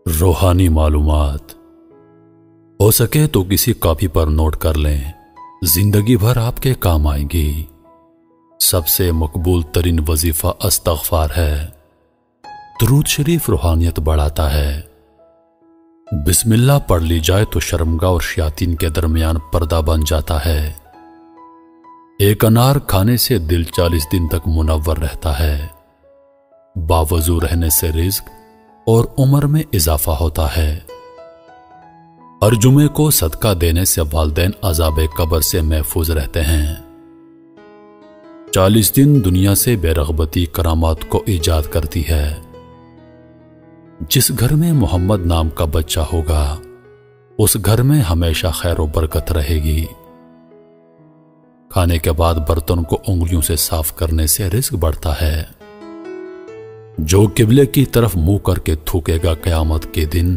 روحانی معلومات ہو سکے تو کسی کاپی پر نوٹ کر لیں، زندگی بھر آپ کے کام آئیں گی۔ سب سے مقبول ترین وظیفہ استغفار ہے۔ درود شریف روحانیت بڑھاتا ہے۔ بسم اللہ پڑھ لی جائے تو شرمگاہ اور شیاطین کے درمیان پردہ بن جاتا ہے۔ ایک انار کھانے سے دل 40 دن تک منور رہتا ہے۔ باوضو رہنے سے رزق اور عمر میں اضافہ ہوتا ہے۔ ہر جمعے کو صدقہ دینے سے والدین عذاب قبر سے محفوظ رہتے ہیں۔ 40 دن دنیا سے بے رغبتی کرامات کو ایجاد کرتی ہے۔ جس گھر میں محمد نام کا بچہ ہوگا اس گھر میں ہمیشہ خیر و برکت رہے گی۔ کھانے کے بعد برتن کو انگلیوں سے صاف کرنے سے رزق بڑھتا ہے۔ جو قبلے کی طرف منہ کر کے تھوکے گا قیامت کے دن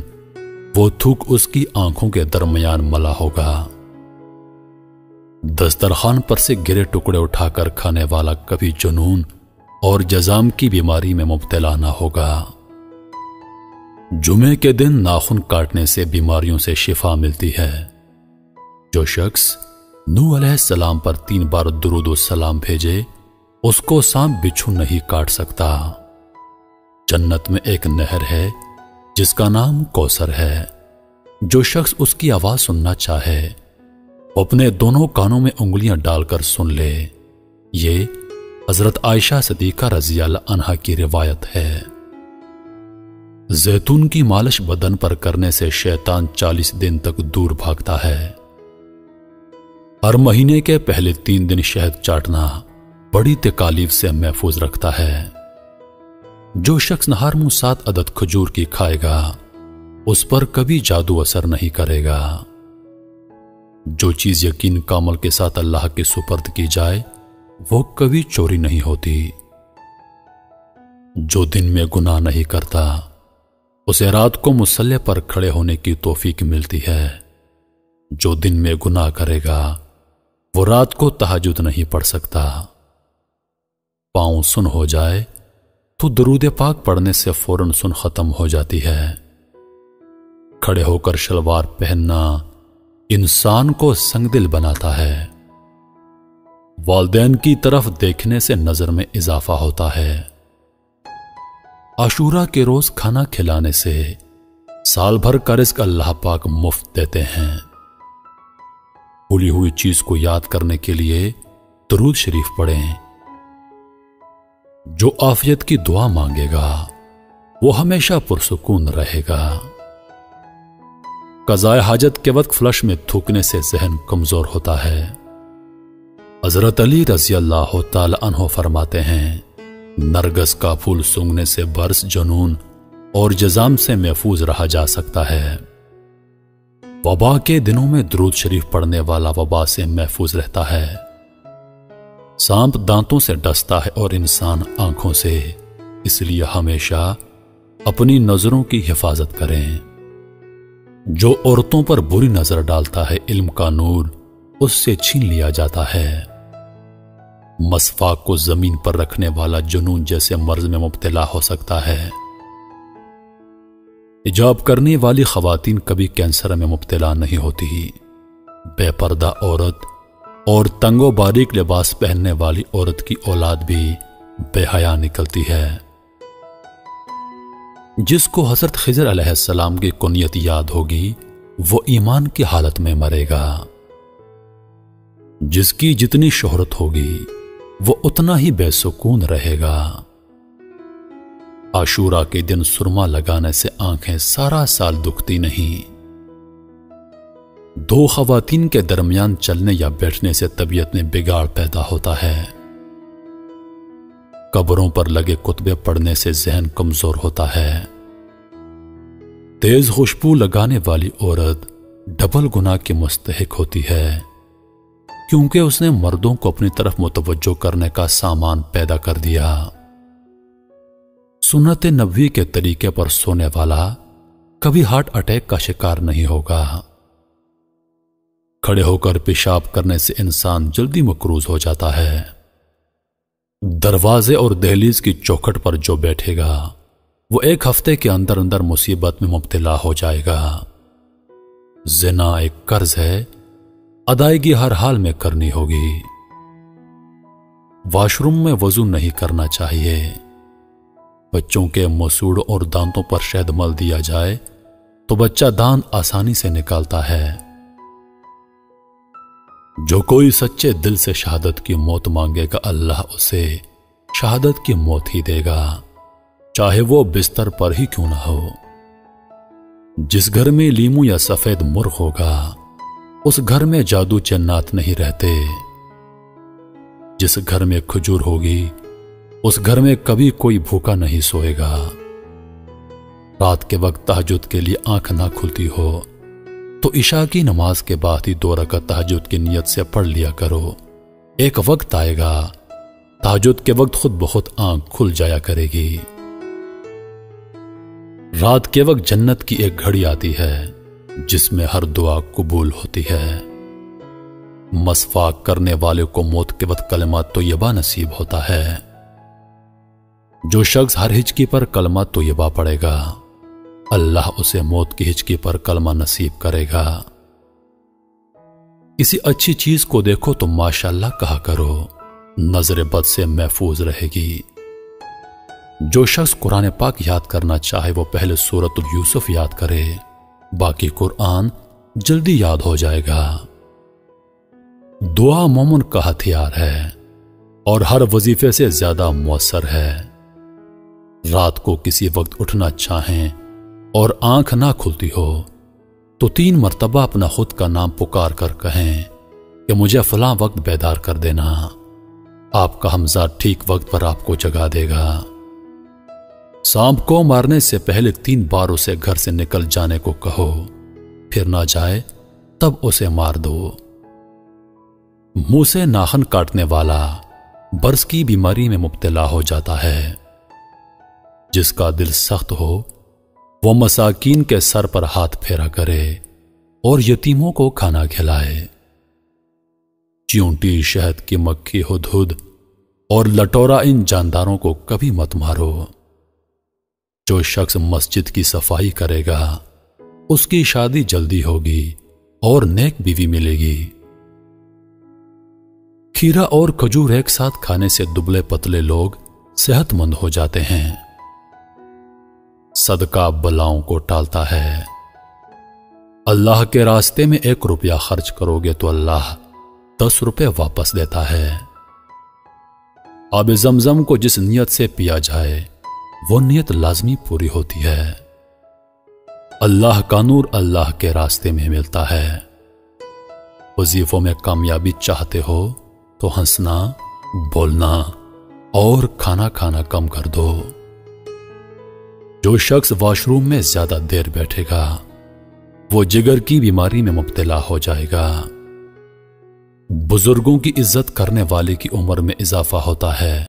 وہ تھوک اس کی آنکھوں کے درمیان ملا ہوگا۔ دسترخوان پر سے گرے ٹکڑے اٹھا کر کھانے والا کبھی جنون اور جزام کی بیماری میں مبتلا نہ ہوگا۔ جمعے کے دن ناخن کاٹنے سے بیماریوں سے شفا ملتی ہے۔ جو شخص نوح علیہ السلام پر 3 بار درود و سلام بھیجے اس کو سانپ بچھو نہیں کاٹ سکتا۔ جنت میں ایک نہر ہے جس کا نام کوثر ہے۔ جو شخص اس کی آواز سننا چاہے اپنے دونوں کانوں میں انگلیاں ڈال کر سن لے۔ یہ حضرت عائشہ صدیقہ رضی اللہ عنہا کی روایت ہے۔ زیتون کی مالش بدن پر کرنے سے شیطان 40 دن تک دور بھاگتا ہے۔ ہر مہینے کے پہلے 3 دن شہد چاٹنا بڑی تکالیف سے محفوظ رکھتا ہے۔ جو شخص ہر منہ 7 عدد کھجور کی کھائے گا اس پر کبھی جادو اثر نہیں کرے گا۔ جو چیز یقین کا عمل کے ساتھ اللہ کے سپرد کی جائے وہ کبھی چوری نہیں ہوتی۔ جو دن میں گناہ نہیں کرتا اسے رات کو مصلی پر کھڑے ہونے کی توفیق ملتی ہے۔ جو دن میں گناہ کرے گا وہ رات کو تہجد نہیں پڑھ سکتا۔ پاؤں سن ہو جائے تو درود پاک پڑھنے سے فوراً سن ختم ہو جاتی ہے۔ کھڑے ہو کر شلوار پہننا انسان کو سنگ دل بناتا ہے۔ والدین کی طرف دیکھنے سے نظر میں اضافہ ہوتا ہے۔ عاشورہ کے روز کھانا کھلانے سے سال بھر کا رزق اللہ پاک مفت دیتے ہیں۔ بھولی ہوئی چیز کو یاد کرنے کے لیے درود شریف پڑھیں۔ جو عافیت کی دعا مانگے گا وہ ہمیشہ پرسکون رہے گا۔ قضاء حاجت کے وقت فلش میں تھوکنے سے ذہن کمزور ہوتا ہے۔ حضرت علی رضی اللہ تعالی عنہ فرماتے ہیں نرگس کا پھول سونگھنے سے برس جنون اور جزام سے محفوظ رہا جا سکتا ہے۔ وبا کے دنوں میں درود شریف پڑھنے والا وبا سے محفوظ رہتا ہے۔ سانپ دانتوں سے ڈستا ہے اور انسان آنکھوں سے، اس لیے ہمیشہ اپنی نظروں کی حفاظت کریں۔ جو عورتوں پر بری نظر ڈالتا ہے علم کا نور اس سے چھین لیا جاتا ہے۔ مسواک کو زمین پر رکھنے والا جنون جیسے مرض میں مبتلا ہو سکتا ہے۔ حجاب کرنے والی خواتین کبھی کینسر میں مبتلا نہیں ہوتی۔ بے پردہ عورت اور تنگ و باریک لباس پہننے والی عورت کی اولاد بھی بے حیا نکلتی ہے۔ جس کو حضرت خضر علیہ السلام کی کنیت یاد ہوگی وہ ایمان کی حالت میں مرے گا۔ جس کی جتنی شہرت ہوگی وہ اتنا ہی بے سکون رہے گا۔ عاشورہ کے دن سرما لگانے سے آنکھیں سارا سال دکھتی نہیں۔ 2 خواتین کے درمیان چلنے یا بیٹھنے سے طبیعت میں بگاڑ پیدا ہوتا ہے۔ قبروں پر لگے کتبے پڑھنے سے ذہن کمزور ہوتا ہے۔ تیز خوشبو لگانے والی عورت ڈبل گناہ کی مستحق ہوتی ہے کیونکہ اس نے مردوں کو اپنی طرف متوجہ کرنے کا سامان پیدا کر دیا۔ سنت نبوی کے طریقے پر سونے والا کبھی ہارٹ اٹیک کا شکار نہیں ہوگا۔ کھڑے ہو کر پیشاب کرنے سے انسان جلدی مقروض ہو جاتا ہے۔ دروازے اور دہلیز کی چوکھٹ پر جو بیٹھے گا وہ ایک ہفتے کے اندر اندر مصیبت میں مبتلا ہو جائے گا۔ زنا ایک قرض ہے، ادائیگی ہر حال میں کرنی ہوگی۔ واش روم میں وضو نہیں کرنا چاہیے۔ بچوں کے مسوڑ اور دانتوں پر شہد مل دیا جائے تو بچہ دانت آسانی سے نکالتا ہے۔ جو کوئی سچے دل سے شہادت کی موت مانگے گا اللہ اسے شہادت کی موت ہی دے گا، چاہے وہ بستر پر ہی کیوں نہ ہو۔ جس گھر میں لیمو یا سفید مرغ ہوگا اس گھر میں جادو جنات نہیں رہتے۔ جس گھر میں کھجور ہوگی اس گھر میں کبھی کوئی بھوکا نہیں سوئے گا۔ رات کے وقت تہجد کے لیے آنکھ نہ کھلتی ہو تو عشاء کی نماز کے بعد ہی 2 رکعت تہجد کی نیت سے پڑھ لیا کرو۔ ایک وقت آئے گا تہجد کے وقت خود بخود آنکھ کھل جایا کرے گی۔ رات کے وقت جنت کی ایک گھڑی آتی ہے جس میں ہر دعا قبول ہوتی ہے۔ مسواک کرنے والے کو موت کے وقت کلمات طیبہ نصیب ہوتا ہے۔ جو شخص ہر ہچکی پر کلمہ طیبہ پڑھے گا اللہ اسے موت کی ہچکی پر کلمہ نصیب کرے گا۔ کسی اچھی چیز کو دیکھو تو ماشاءاللہ کہا کرو، نظر بد سے محفوظ رہے گی۔ جو شخص قرآن پاک یاد کرنا چاہے وہ پہلے سورۃ یوسف یاد کرے، باقی قرآن جلدی یاد ہو جائے گا۔ دعا مومن کا ہتھیار ہے اور ہر وظیفے سے زیادہ مؤثر ہے۔ رات کو کسی وقت اٹھنا چاہیں اور آنکھ نہ کھلتی ہو تو 3 مرتبہ اپنا خود کا نام پکار کر کہیں کہ مجھے فلاں وقت بیدار کر دینا۔ آپ کا حمزہ ٹھیک وقت پر آپ کو جگا دے گا۔ سانپ کو مارنے سے پہلے 3 بار اسے گھر سے نکل جانے کو کہو، پھر نہ جائے تب اسے مار دو۔ منہ سے ناخن کاٹنے والا برس کی بیماری میں مبتلا ہو جاتا ہے۔ جس کا دل سخت ہو وہ مساکین کے سر پر ہاتھ پھیرا کرے اور یتیموں کو کھانا کھلائے۔ چیونٹی، شہد کی مکھی، ہدہد اور لٹورا ان جانداروں کو کبھی مت مارو۔ جو شخص مسجد کی صفائی کرے گا اس کی شادی جلدی ہوگی اور نیک بیوی ملے گی۔ کھیرا اور کھجور ایک ساتھ کھانے سے دبلے پتلے لوگ صحت مند ہو جاتے ہیں۔ صدقہ بلاؤں کو ٹالتا ہے۔ اللہ کے راستے میں 1 روپیہ خرچ کرو گے تو اللہ 10 روپے واپس دیتا ہے۔ آب زمزم کو جس نیت سے پیا جائے وہ نیت لازمی پوری ہوتی ہے۔ اللہ کا نور اللہ کے راستے میں ملتا ہے۔ وظیفوں میں کامیابی چاہتے ہو تو ہنسنا، بولنا اور کھانا کھانا کم کر دو۔ جو شخص واش روم میں زیادہ دیر بیٹھے گا وہ جگر کی بیماری میں مبتلا ہو جائے گا۔ بزرگوں کی عزت کرنے والے کی عمر میں اضافہ ہوتا ہے۔